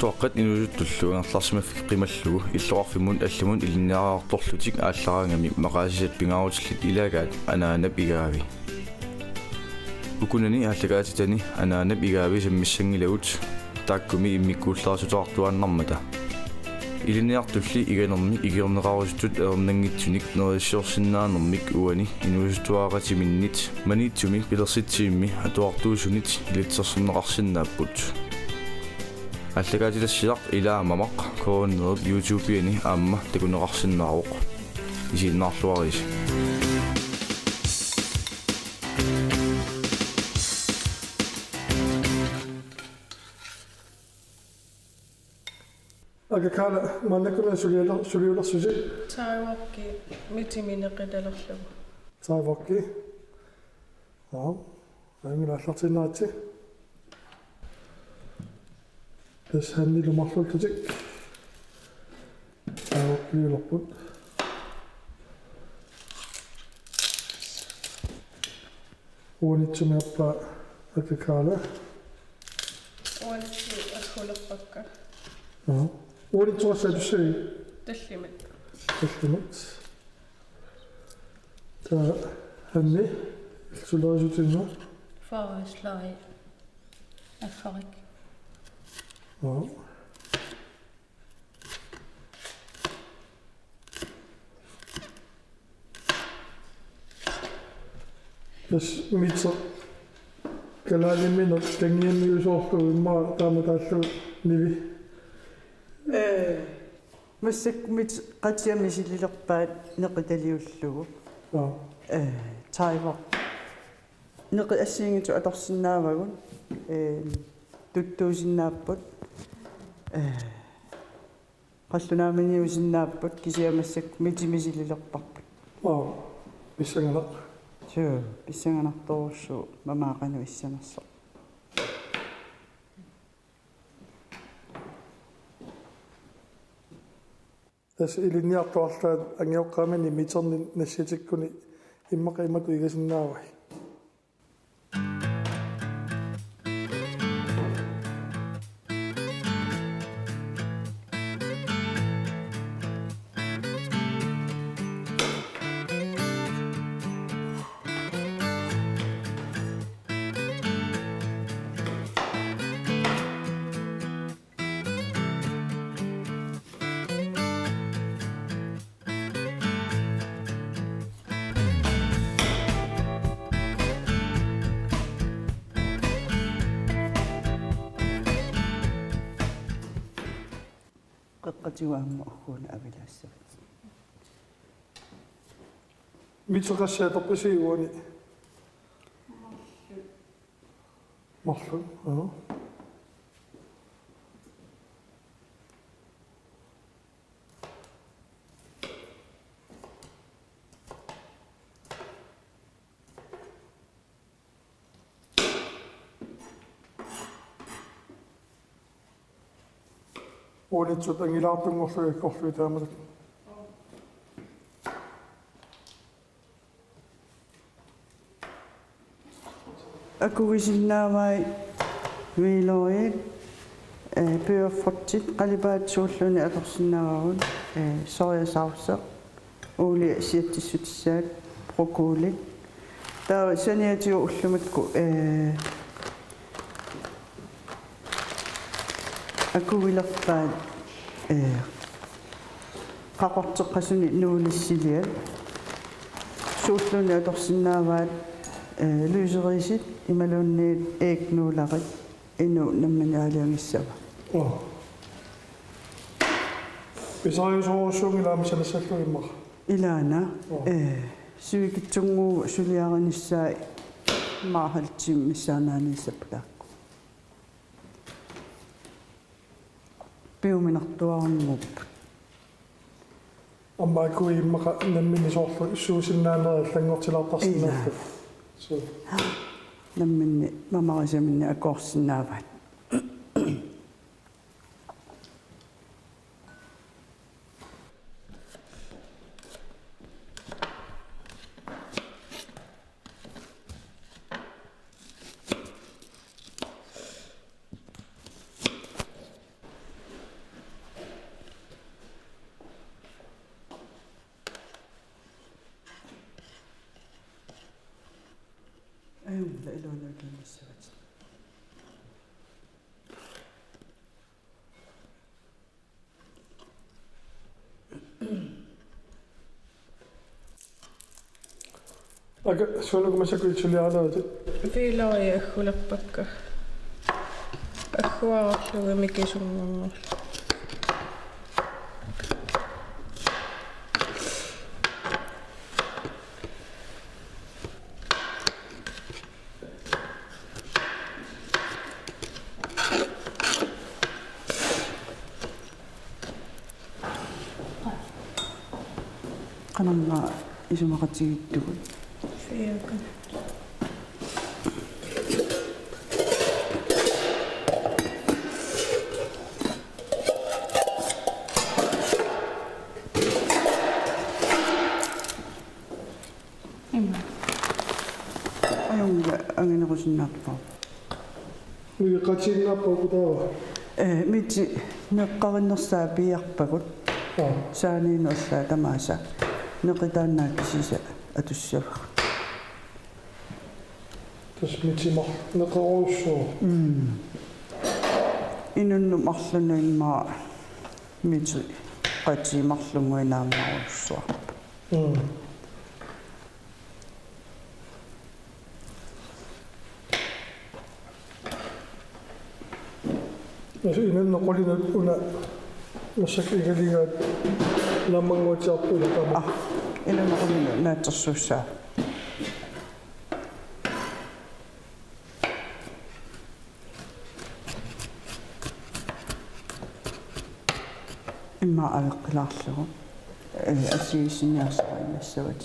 туаққат инуусуттуллугерларсимаффик қималлугу иллуарфимун аллумун илинниараарторлутик ааллараангами мақаасисат пингаарутиллит илагаат анаанап игаави укунани ааллагаатитани анаанап игаави саммиссангилагут тааккуми иммиккууллаасутоартуааннармата илинниартулли иганерми игернеқарусутут ернангитсуник нериссиорсиннаанермик уани инуусуттуааратиминнит маниитсуми пилерситсиимми атуартуусунит илитсерсернеқарсинааппут аллагаатилассилақ илаамамақ кооннерп YouTube-ини аама такунеқарсиннаароқ исиннаарлуарис агакала маннакуна сулиулерсуси таавакки митиминеқиталерлугу таавакки аймилааллартиннаати тэс ханнилумарлултутик тааваккиулерпут уонитсумиарпа агакала уанти асхулерпакка уонитсуассаатуссаги таллимат та ханни сулерисутинна фааслай аффарик Yes, mitsa kalaliminot tangiammiusoorlu imma taamutaallu nivi массак мит qatiamisililerpaat neqitaliullugu taiva neqi assiingitu atorsinnaavagun tuttuusinnaapпут qallunaaminiusinnaapпут kisiamassак mitimisililерпарпут писсангалақ суу писсанганарторуссу мамаақану иссанерсо тас илинниартуарлаат ангиоққамани митерни нассатиккуни иммақимату игасиннаавай qeqqatiuaamma orkuuna avilaassavit митерассааторпаси уани марлу уанитсут ангилаартунгорлуи корлуи таамалак акуисиннаавай вилоит пеофортит қалибаатсууллуни аторсиннаавагун соясаарсеқ уули сиаттиссутиссаат брокколи таа саниатиу уллумакку акуилерпаат qaqorteqqasuni nuulissilia suulluni atorsinnaavaat luuserisit imaluunniit eeknuularit inu nammanialiangissava писариусоорусуунгилаамисанассаллу иммар ilaana suikitsungu suliaranissаа maahалтим миссаанаанissappaakku piuminartuarungup аммаакуи иммаqa намминисоорлу иссуусиннаанера лангортилаартарсинааллу намминни мамарисаминни акоорсинааваат لا إلونا كنسوات شلونك مشاكل تشلي على Viiloi ehhuleppakka. Ehhuaarlugu mikisungungul. قنما إسمها قتيدون Fiakan. أيوم أنا غزنا نطبع مي قاتينا بوكدا ميتي نقارن الصابي يقبل ساني نصا تماسا نقدرنا كسيسا أتشوف تسميتي ما نقروشو إنه مخلنا ما ميتي قاتي مخلنا وين ما وصوا إن نقول هنا مشاكل هذه لما نوجهوا لك إنه نقول نتصوصا إما على قلاصهم أسيس الناس على السواد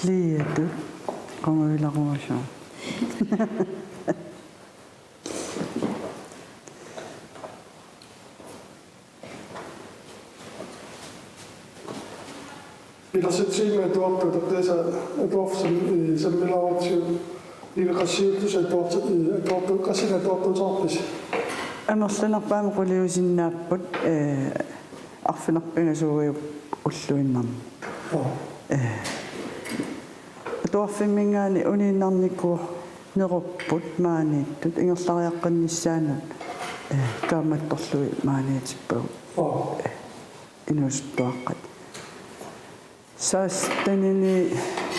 ليه كما يلاقوا شو إذا ستين دوت تقدس دوت سميلاوت إذا قصيت دوت قصينا دوت دوت أنا أصلاً أقبل أقول يوزن نابود أخفي نقبل زوي أسلوين نام توفي من غاني أني نامنيكو نربط ماني تد إن الله يقن السنة كما تصلي ماني تبو إنه استوقد ساستنيني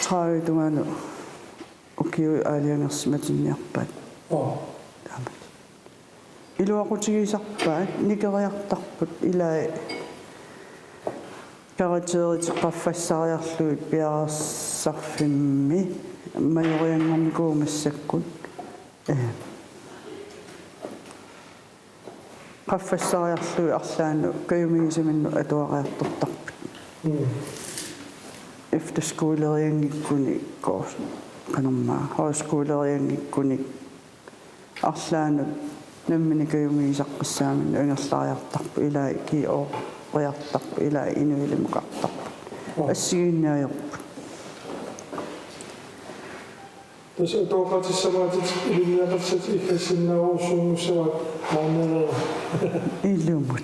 ترايدوانو أوكي آليان اسمتني أقبل إلو أقولي سقبل نيكا يقتقبل إلى كارتيري قفصاريرلوت بيارسارفимми маёриангорникуумассаккут قفصاريرلуи арлаану каюмигисаминну атуариартортарпут эфтерскуулериангиккуни коорс канамма хоскуулериангиккуни арлаану наммини каюмигисаққиссаамин ангерлаариартарпу илаа киоо риартарпу илаа инуилимукартарпу ассигиннаайорпут Dus het ook als je zo wat in de net zit, ik is in nou zo'n soort van илумут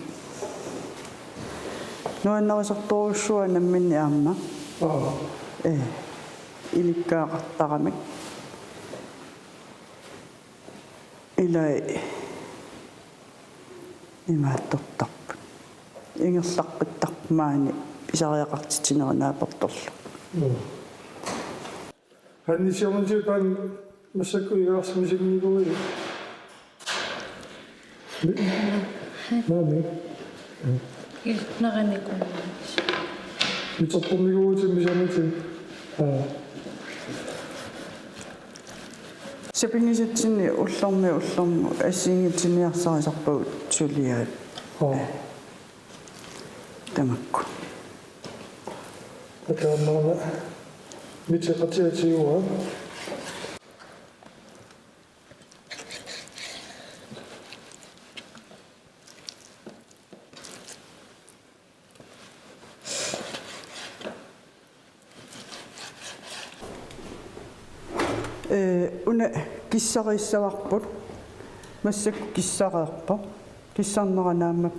нуаннерисэрторуссуа намминни аама иликкаақартарамик илай имааттортарпут ингерлаққиттарпаани писариақартитинеринааперторлу Han is jongen die dan misschien kun je als misschien niet doen. Nee. Iltnaqanikungis. Niet op om die goed misschien niet. сапингисатсини уллэрми ассиингитсиниарсарисарпагут сулиаат тамакку Dat kan maar niet zo wat je ziet hoor. уна киссарииссаварпут массакку киссареерпо киссарнеранаама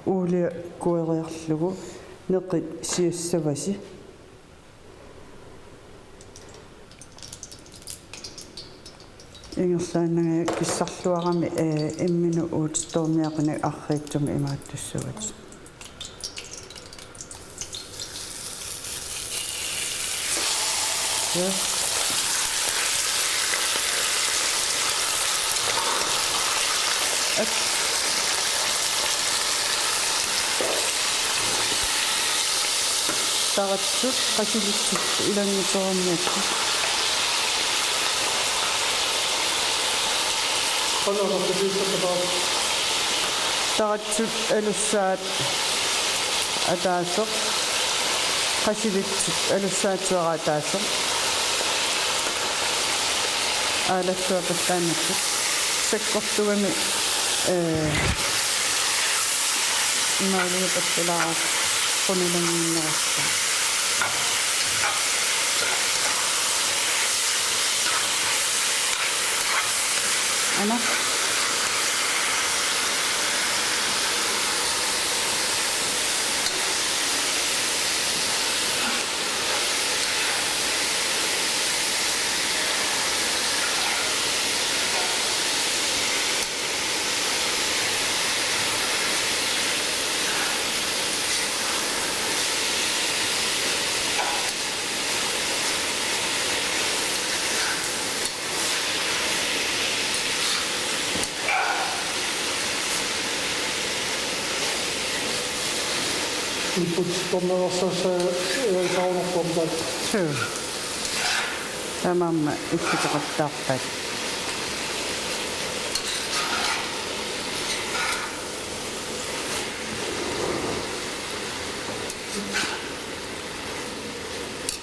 уулиа куэриарлугу неқит сиассаваси ингерлааннага киссарлуарами иммину уутсторниақина арриитсуми имааттуссават таратсут қасилитсут иланниторниакку таратсут алуссаат атаасоқ қасилитсут алуссаатсуара атаасоқ аалассуапаллааннакку саккортугами имаалиапатталаа қунилангиннерасса ана тамамма иккитеқартаарпат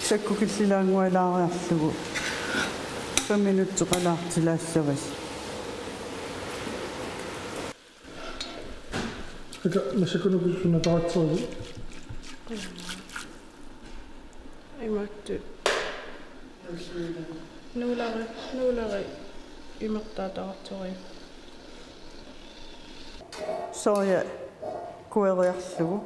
саккукиллилаангуалаариарлугу 5 минуттеқалаартилаассавас масакунукуллуна таратсуаги имаатту нуулари имертаатаартори соя куэриарлугу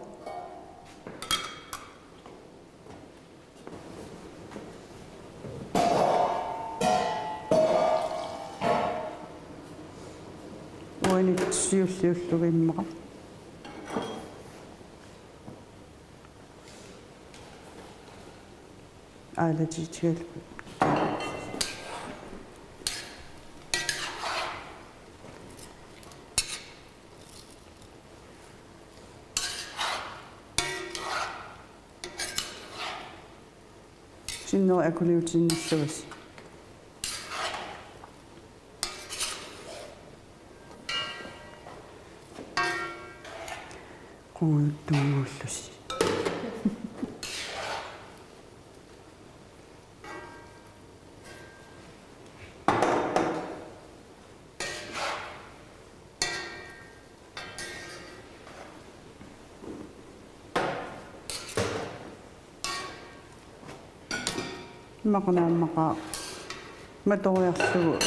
уанитсиуллиуллугиммара аалатитигал синнери акулиутиннссавас қунгуттунгууллуси мақнааммақа маториарлугу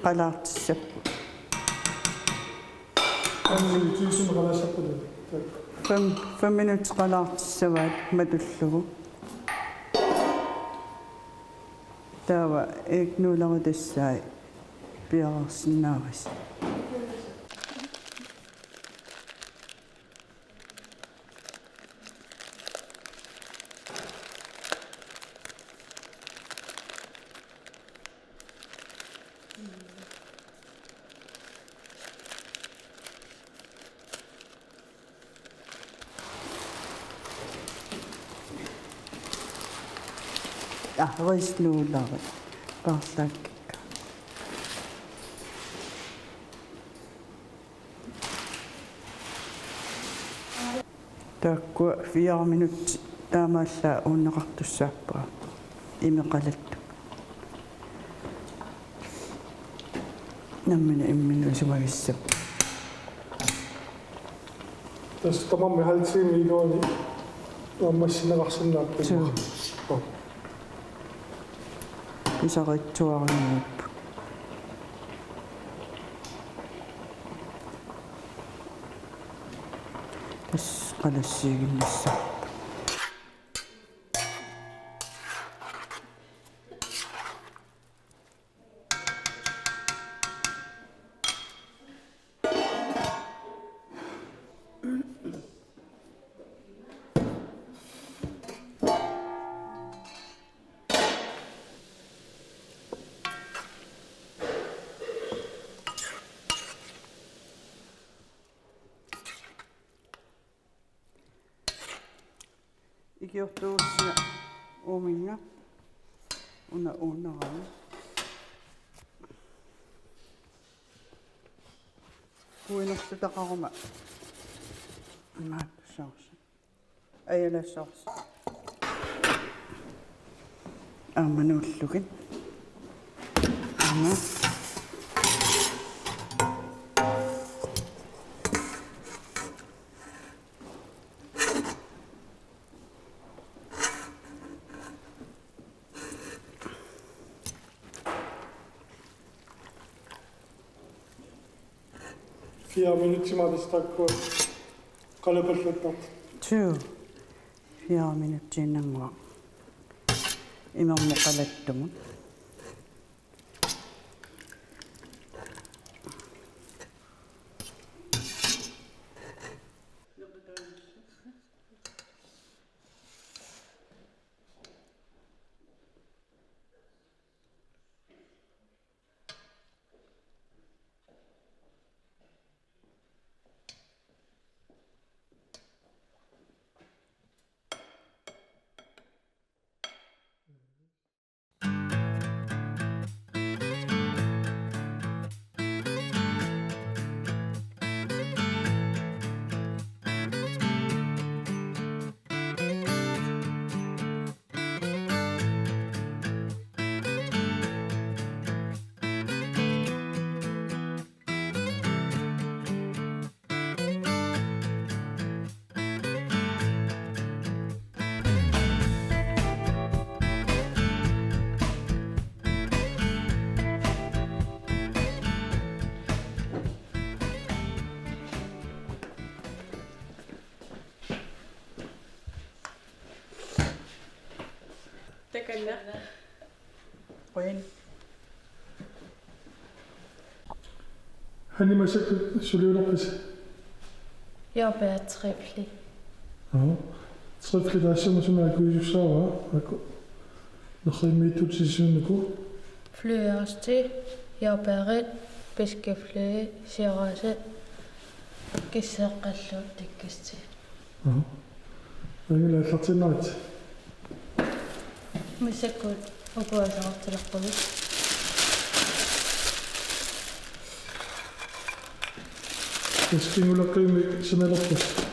қалаартиссаппу 5 минут қалаартиссаваат матуллугу таава игнуларутассаи пиарсиннаавас риснулари парлааккика таакку 4 минут таамааллаа ууннеқартуссааппаа имеқалатту наммина иммину сумагиссап тас тамамми халтими игони аммассинеқарсинааппу исаритсуарниуп тас қалассиигиннасса икиортуусна ууминга уунарами куинэрсутақарума имааттусаарс аялассаарс ааманууллугин ама Fire minutter med det stakk og kallepelfløttat. 4 минутсинангуа имермоқалаттумут Takana. وين Han er mig selv, så lever der pisse. Jeg er bare tripli. Ja. Trifle der som er gået i sava. Når jeg med ud til sin ko. Flyver os til. Jeg er bare beskæftiget. Ser også. Gisaqallu tikkisti. Ja. Jeg vil have til nat. Misakul. Uguasartilaqqulut. Jeg skal nu lade mig som er der.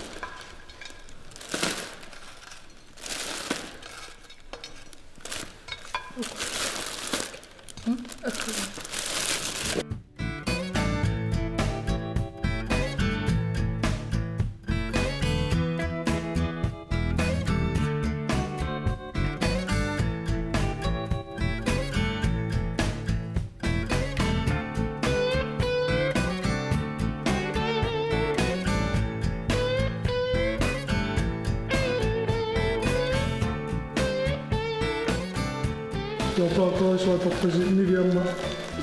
Jeg har bare gået så på præsidenten i hjemme.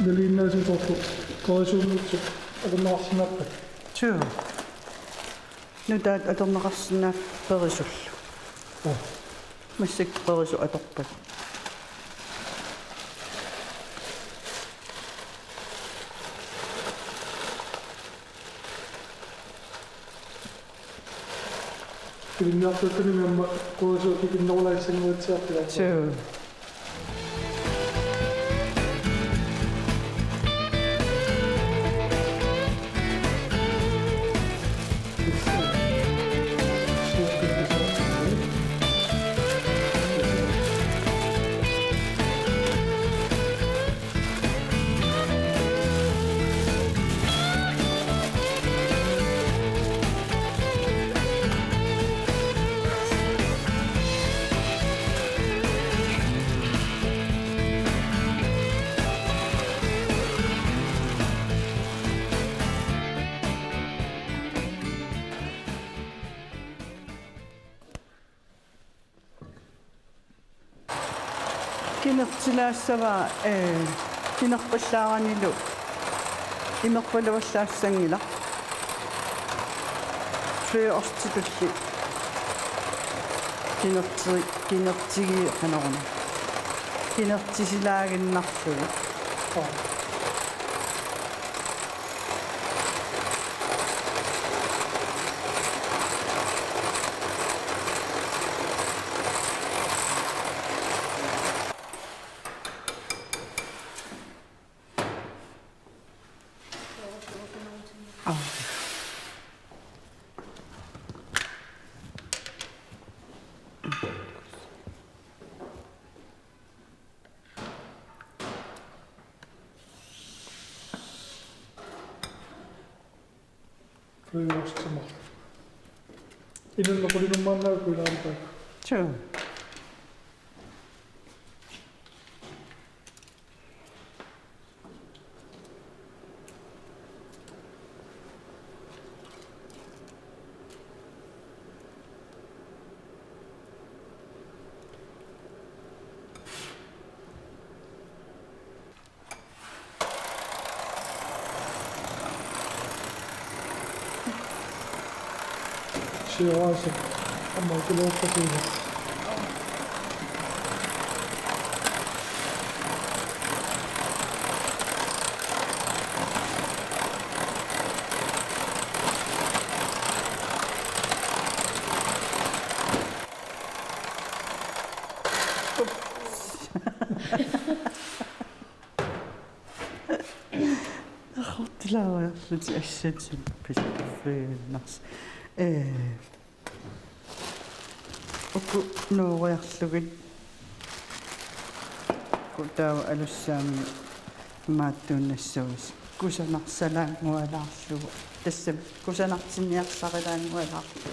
Det ligner som for gået så ud. Og det er snakke. شو نداد أدمغسنا برزل مسك برزل أدقبل Det ligner at det er med gået så det er nogle af sine til. شو кинертилаассава кинерпиллааранилу имерпалуаллаассангила флюорститулли кинертиги канарна кинертисилаагиннарлугу Flyvårdstimmer. Inden der kunne man lave kunne arbejde. Tja. Siirasi. Amma kyllä ole siinä. Tilaajarsut assatsin pispiffiinnars ukku nuuriarlugit kutaava alussaami maattuunnassuus kusanarsalaagualaarlugu tassam kusanartinniarsarilaangualaarlugu